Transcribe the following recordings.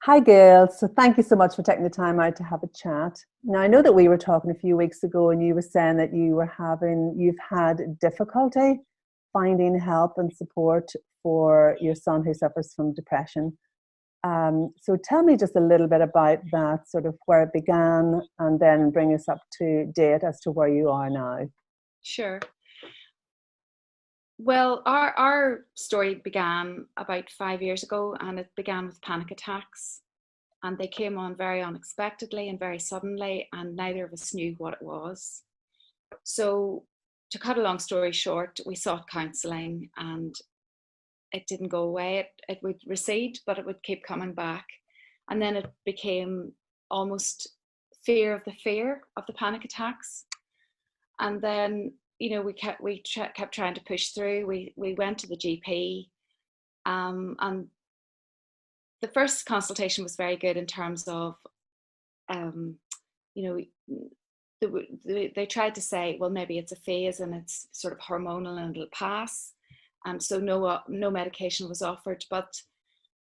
Hi, Gail. So thank you so much for taking the time out to have a chat. Now, I know that we were talking a few weeks ago and you were saying that you've had difficulty finding help and support for your son who suffers from depression. So tell me just a little bit about that, sort of where it began, and then bring us up to date as to where you are now. Sure. Well, our story began about 5 years ago, and it began with panic attacks. And they came on very unexpectedly and very suddenly, and neither of us knew what it was. So, to cut a long story short, we sought counselling, and it didn't go away. It would recede, but it would keep coming back. And then it became almost fear of the panic attacks. And then, we kept trying to push through. We went to the GP, and the first consultation was very good in terms of, you know, they tried to say, well, maybe it's a phase and it's sort of hormonal and it'll pass. So no medication was offered. But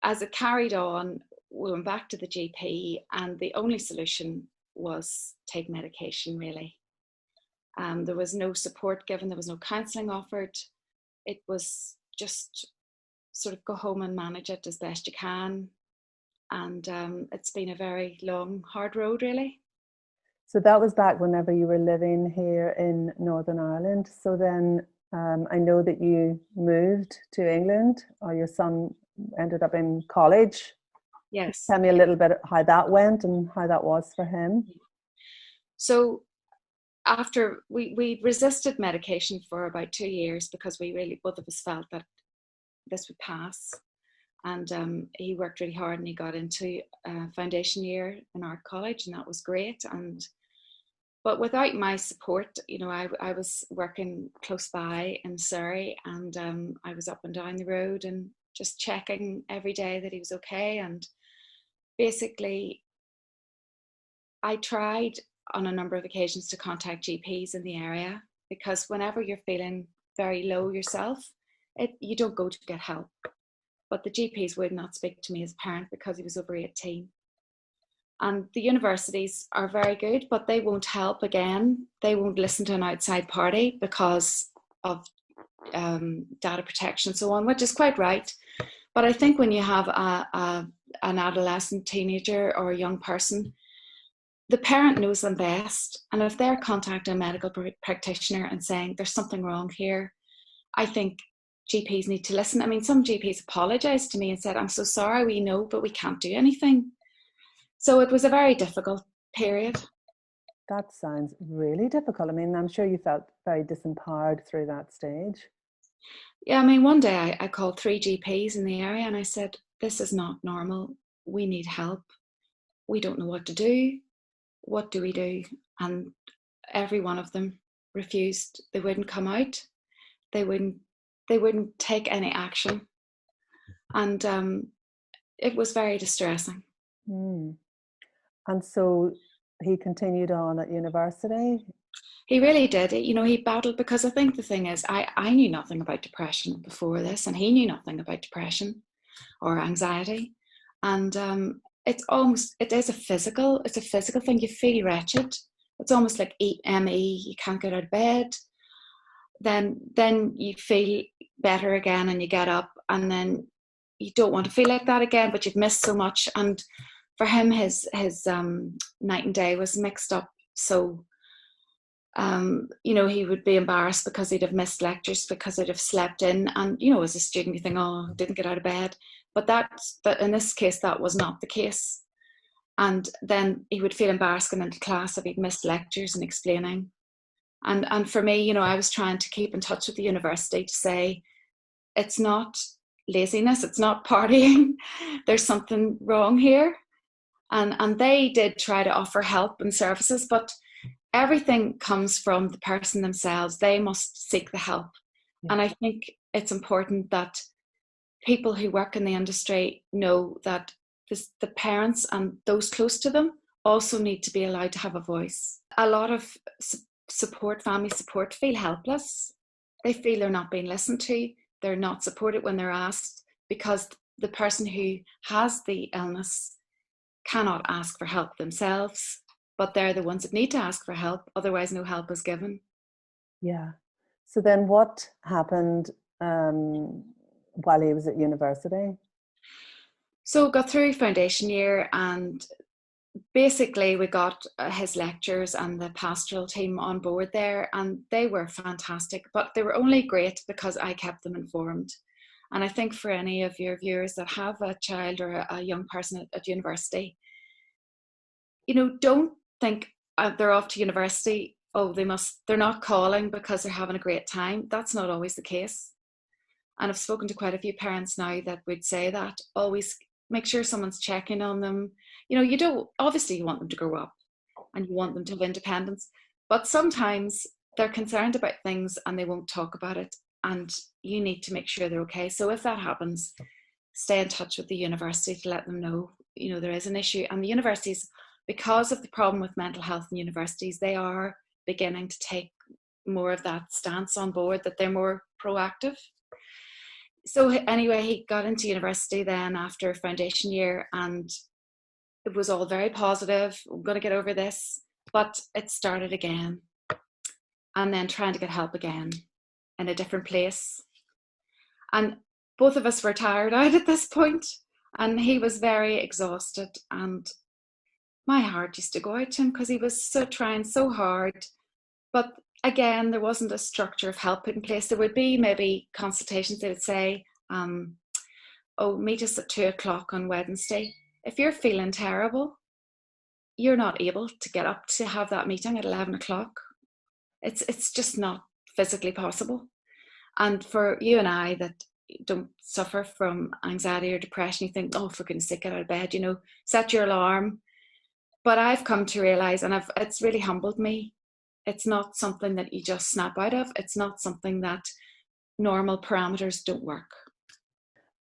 as it carried on, we went back to the GP, and the only solution was take medication, really. There was no support given, there was no counselling offered. It was just sort of go home and manage it as best you can. And it's been a very long, hard road, really. So that was back whenever you were living here in Northern Ireland. So then I know that you moved to England, or your son ended up in college. Yes. Tell me a little bit how that went and how that was for him. So after we resisted medication for about 2 years, because we really, both of us, felt that this would pass. And he worked really hard, and he got into foundation year in art college, and that was great. But without my support, I was working close by in Surrey, and I was up and down the road and just checking every day that he was okay. And basically, I tried on a number of occasions to contact GPs in the area, because whenever you're feeling very low yourself, you don't go to get help. But the GPs would not speak to me as a parent because he was over 18. And the universities are very good, but they won't help again. They won't listen to an outside party because of data protection and so on, which is quite right. But I think when you have an adolescent, teenager, or a young person, the parent knows them best. And if they're contacting a medical practitioner and saying there's something wrong here, I think GPs need to listen. I mean, some GPs apologised to me and said, I'm so sorry, we know, but we can't do anything. So it was a very difficult period. That sounds really difficult. I mean, I'm sure you felt very disempowered through that stage. Yeah, I mean, one day I called 3 GPs in the area, and I said, this is not normal. We need help. We don't know what to do. What do we do? And every one of them refused. They wouldn't come out. They wouldn't take any action. And it was very distressing. Mm. And so he continued on at university. He really did. He battled, because I think the thing is, I knew nothing about depression before this, and he knew nothing about depression or anxiety. And it is a physical thing. You feel wretched. It's almost like ME. You can't get out of bed. Then you feel better again, and you get up, and then you don't want to feel like that again, but you've missed so much. And for him, his night and day was mixed up. So he would be embarrassed because he'd have missed lectures, because he'd have slept in. And as a student, you think, oh, didn't get out of bed. But in this case, that was not the case. And then he would feel embarrassed going into class if he'd missed lectures and explaining. And for me, I was trying to keep in touch with the university to say, it's not laziness, it's not partying. There's something wrong here. And they did try to offer help and services, but everything comes from the person themselves. They must seek the help. Yeah. And I think it's important that people who work in the industry know that the parents and those close to them also need to be allowed to have a voice. A lot of family support, feel helpless. They feel they're not being listened to. They're not supported when they're asked, because the person who has the illness cannot ask for help themselves, but they're the ones that need to ask for help, otherwise no help is given. Yeah. So then what happened while he was at university? So got through foundation year, and basically we got his lectures and the pastoral team on board there, and they were fantastic, but they were only great because I kept them informed. And I think for any of your viewers that have a child or a young person at university, don't think they're off to university, oh, they're not calling because they're having a great time. That's not always the case. And I've spoken to quite a few parents now that would say that always make sure someone's checking on them. You don't, obviously you want them to grow up and you want them to have independence, but sometimes they're concerned about things and they won't talk about it, and you need to make sure they're okay. So if that happens, stay in touch with the university to let them know, there is an issue. And the universities, because of the problem with mental health in universities, they are beginning to take more of that stance on board, that they're more proactive. So anyway, he got into university then after foundation year, and it was all very positive. I'm going to get over this. But it started again. And then trying to get help again in a different place. And both of us were tired out at this point, and he was very exhausted. And my heart used to go out to him because he was trying so hard. But again, there wasn't a structure of help put in place. There would be maybe consultations. They would say, meet us at 2:00 on Wednesday. If you're feeling terrible, you're not able to get up to have that meeting at 11:00. It's just not physically possible. And for you and I that don't suffer from anxiety or depression, you think, oh, for goodness sake, get out of bed, set your alarm. But I've come to realize, and it's really humbled me, it's not something that you just snap out of. It's not something that normal parameters don't work.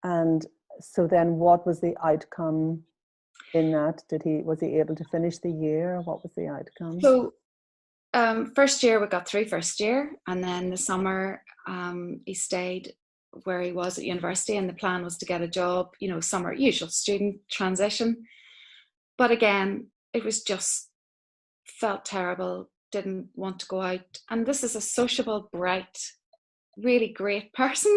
And so then what was the outcome in that? Was he able to finish the year? What was the outcome? So first year, we got through first year, and then the summer he stayed where he was at university, and the plan was to get a job, summer, usual student transition. But again, it was just felt terrible, didn't want to go out. And this is a sociable, bright, really great person,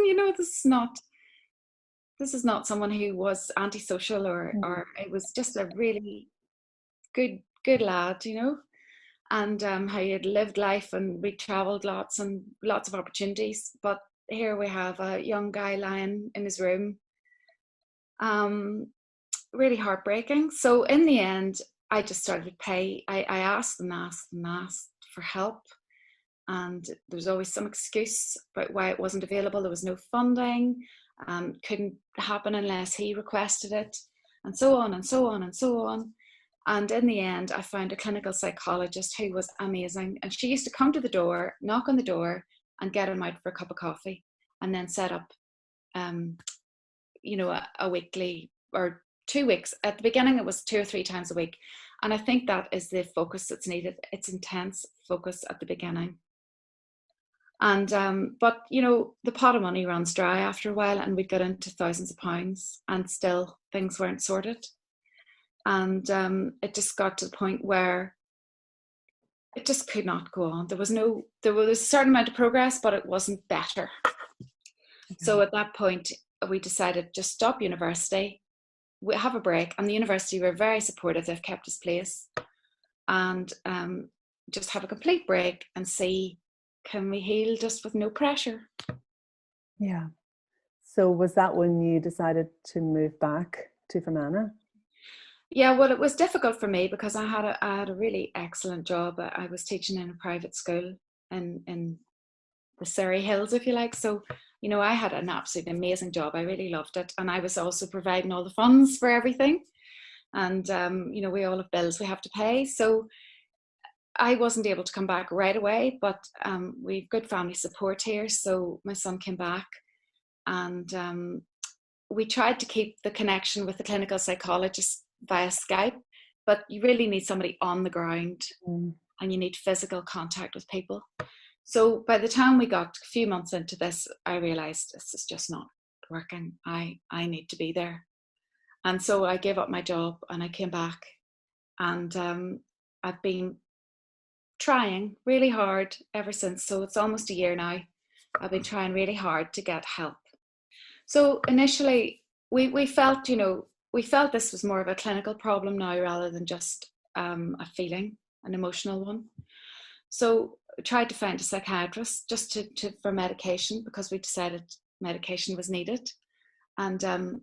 this is not someone who was antisocial or it was just a really good lad, and how he had lived life, and we traveled lots and lots of opportunities. But here we have a young guy lying in his room, really heartbreaking. So in the end, I just started to pay. I asked and asked and asked for help, and there was always some excuse about why it wasn't available. There was no funding, couldn't happen unless he requested it, and so on and so on and so on. And in the end, I found a clinical psychologist who was amazing. And she used to come to the door, knock on the door, and get him out for a cup of coffee, and then set up, a weekly or 2 weeks. At the beginning, it was 2 or 3 times a week. And I think that is the focus that's needed. It's intense focus at the beginning. And, but, the pot of money runs dry after a while, and we got into thousands of pounds, and still things weren't sorted. And it just got to the point where it just could not go on. There was a certain amount of progress, but it wasn't better. Okay. So at that point, we decided just stop university, we have a break, and the university were very supportive. They've kept us place, and just have a complete break and see, can we heal just with no pressure? Yeah. So was that when you decided to move back to Fermanagh? Yeah, well, it was difficult for me because I had a really excellent job. I was teaching in a private school in the Surrey Hills, if you like. So, I had an absolutely amazing job. I really loved it. And I was also providing all the funds for everything. And, we all have bills we have to pay. So I wasn't able to come back right away, but we've good family support here. So my son came back, and we tried to keep the connection with the clinical psychologist via Skype, but you really need somebody on the ground, and you need physical contact with people. So by the time we got a few months into this, I realized this is just not working. I need to be there. And so I gave up my job and I came back, and I've been trying really hard ever since. So it's almost a year now. I've been trying really hard to get help. So initially we felt, we felt this was more of a clinical problem now rather than just a feeling, an emotional one. So I tried to find a psychiatrist just for medication, because we decided medication was needed. And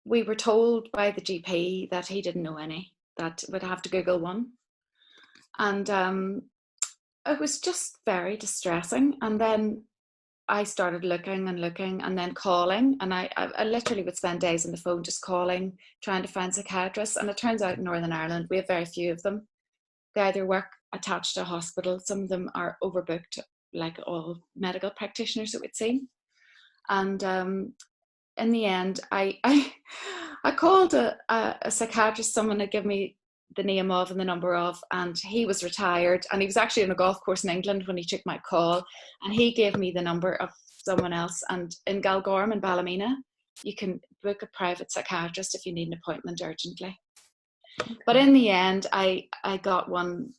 we were told by the GP that he didn't know any, that we'd have to Google one. And it was just very distressing. And then I started looking and then calling. And I literally would spend days on the phone just calling, trying to find psychiatrists. And it turns out in Northern Ireland, we have very few of them. They either work attached to a hospital. Some of them are overbooked, like all medical practitioners that we'd seen. And in the end, I called a psychiatrist. Someone had given me the name of and the number of, and he was retired, and he was actually on a golf course in England when he took my call, and he gave me the number of someone else. And in Galgorm and Ballymena, you can book a private psychiatrist if you need an appointment urgently. But in the end, I got one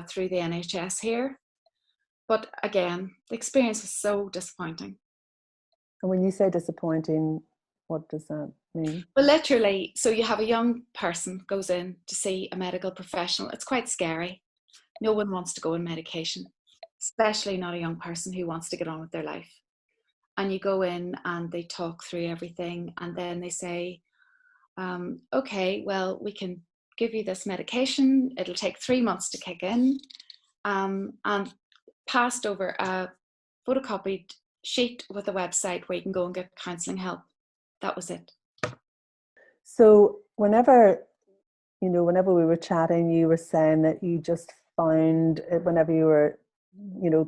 through the NHS here. But again, the experience was so disappointing. And when you say disappointing, what does that mean? Well, literally, so you have a young person goes in to see a medical professional. It's quite scary. No one wants to go on medication, especially not a young person who wants to get on with their life. And you go in and they talk through everything, and then they say, okay, well, we can give you this medication. It'll take 3 months to kick in, and passed over a photocopied sheet with a website where you can go and get counselling help. That was it. So whenever we were chatting, you were saying that you just found it, whenever you were,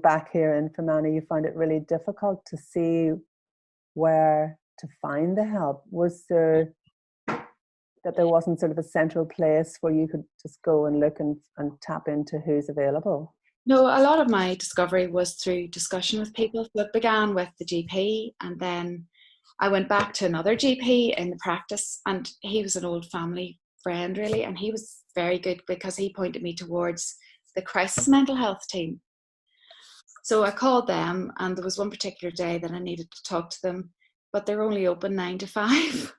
back here in Fermanagh, you found it really difficult to see where to find the help. Was there that there wasn't sort of a central place where you could just go and look and tap into who's available? No, a lot of my discovery was through discussion with people. So it began with the GP, and then I went back to another GP in the practice, and he was an old family friend really, and he was very good because he pointed me towards the crisis mental health team. So I called them, and there was one particular day that I needed to talk to them, but they're only open 9 to 5.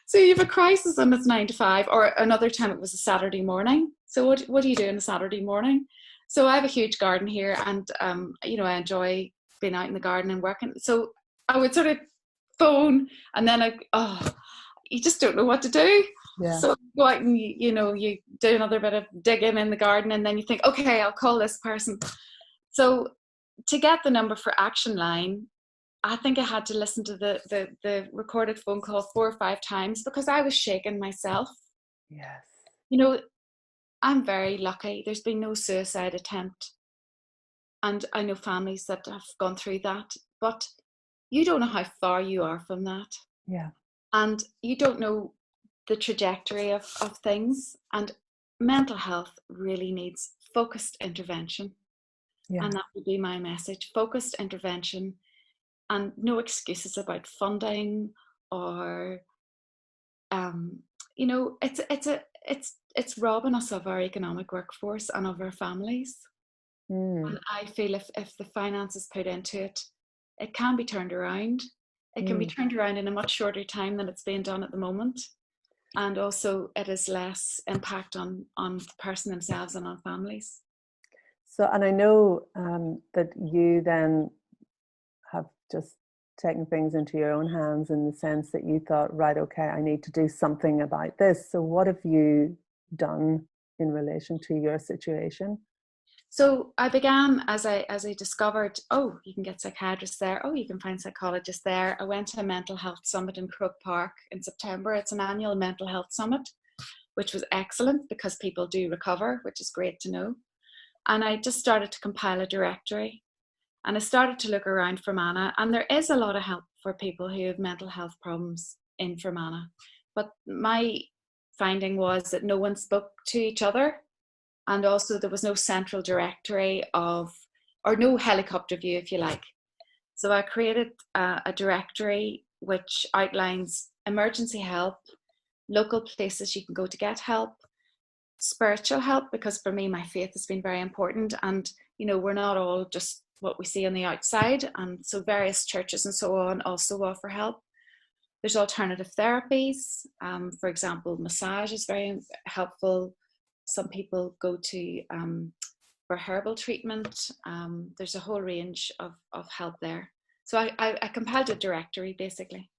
So you have a crisis and it's 9 to 5, or another time it was a Saturday morning. So what do you do on a Saturday morning? So I have a huge garden here, and I enjoy being out in the garden and working. So I would sort of phone, and then you just don't know what to do. Yeah. So you go out and you do another bit of digging in the garden, and then you think, okay, I'll call this person. So to get the number for Action Line, I think I had to listen to the recorded phone call 4 or 5 times because I was shaking myself. Yes. I'm very lucky. There's been no suicide attempt. And I know families that have gone through that. But you don't know how far you are from that. Yeah. And you don't know the trajectory of things. And mental health really needs focused intervention. Yeah. And that would be my message. Focused intervention. And no excuses about funding or, it's robbing us of our economic workforce and of our families. And I feel if the finance is put into it, it can be turned around. It can be turned around in a much shorter time than it's being done at the moment. And also it has less impact on the person themselves and on families. So, and I know that you then have just taken things into your own hands in the sense that you thought, right, okay, I need to do something about this. So what have you done in relation to your situation? So I began as I discovered, you can get psychiatrists there. You can find psychologists there. I went to a mental health summit in Croke Park in September. It's an annual mental health summit, which was excellent because people do recover, which is great to know. And I just started to compile a directory. And I started to look around Fermanagh, and there is a lot of help for people who have mental health problems in Fermanagh. But my finding was that no one spoke to each other, and also there was no central directory or no helicopter view, if you like. So I created a directory which outlines emergency help, local places you can go to get help, spiritual help, because for me my faith has been very important, and we're not all just what we see on the outside, and so various churches and so on also offer help. There's alternative therapies, for example massage is very helpful. Some people go to for herbal treatment. There's a whole range of help there. So I compiled a directory basically.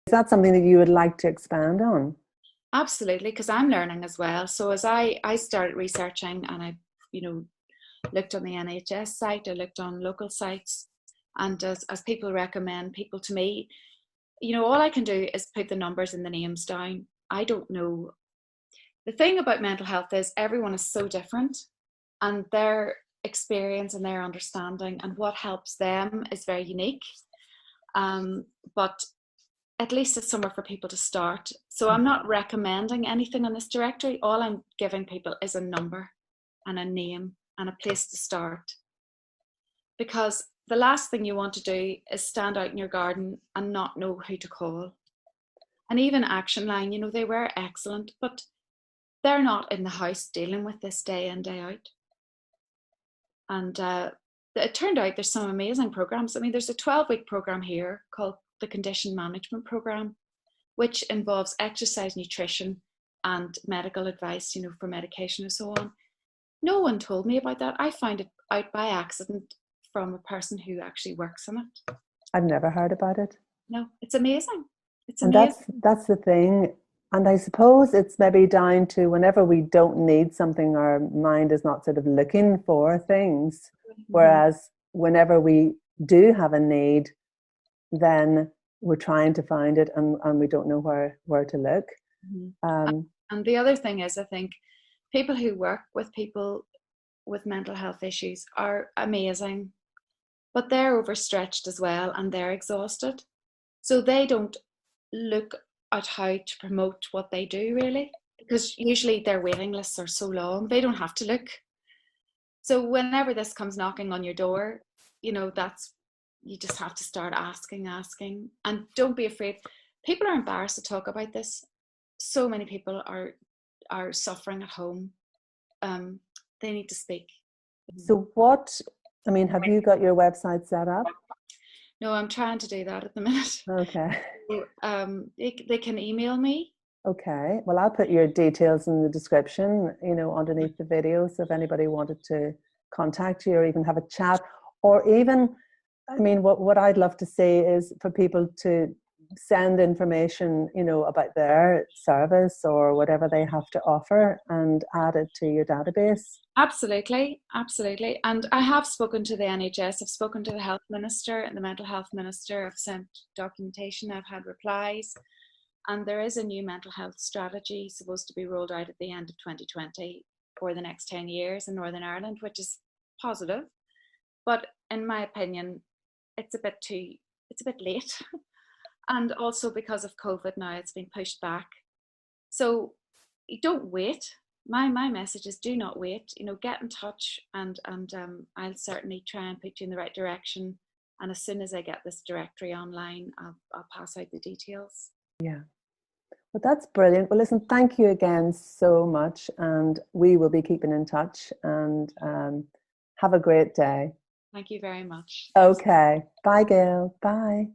Is that something that you would like to expand on? Absolutely, because I'm learning as well. So as I started researching, and I looked on the NHS site, I looked on local sites, and as people recommend people to me, all I can do is put the numbers and the names down. I don't know. The thing about mental health is everyone is so different, and their experience and their understanding and what helps them is very unique. But at least it's somewhere for people to start. So I'm not recommending anything on this directory. All I'm giving people is a number and a name and a place to start. Because the last thing you want to do is stand out in your garden and not know who to call. And even Action Line, they were excellent, but they're not in the house dealing with this day in, day out. And it turned out there's some amazing programs. I mean, there's a 12-week program here called the Condition Management Program, which involves exercise, nutrition, and medical advice, for medication and so on. No one told me about that. I found it out by accident from a person who actually works in it. I've never heard about it. No, it's amazing. It's amazing. And that's the thing. And I suppose it's maybe down to whenever we don't need something, our mind is not sort of looking for things. Mm-hmm. Whereas whenever we do have a need, then we're trying to find it and we don't know where to look. Mm-hmm. And the other thing is, I think people who work with people with mental health issues are amazing, but they're overstretched as well and they're exhausted. So they don't look at how to promote what they do really, because usually their waiting lists are so long, they don't have to look. So whenever this comes knocking on your door, you just have to start asking, and don't be afraid. People are embarrassed to talk about this. So many people are suffering at home. They need to speak. So have you got your website set up? No, I'm trying to do that at the minute. Okay. They can email me. Okay. Well, I'll put your details in the description, underneath the video. So if anybody wanted to contact you or even have a chat, or even, what I'd love to see is for people to send information, about their service or whatever they have to offer and add it to your database. Absolutely. And I have spoken to the NHS, I've spoken to the health minister and the mental health minister, I've sent documentation, I've had replies, and there is a new mental health strategy supposed to be rolled out at the end of 2020 for the next 10 years in Northern Ireland, which is positive. But in my opinion, it's a bit late. And also because of COVID now, it's been pushed back. So don't wait. My message is do not wait. Get in touch, and I'll certainly try and put you in the right direction. And as soon as I get this directory online, I'll pass out the details. Yeah. Well, that's brilliant. Well, listen, thank you again so much, and we will be keeping in touch. And have a great day. Thank you very much. Okay. Bye, Gail. Bye.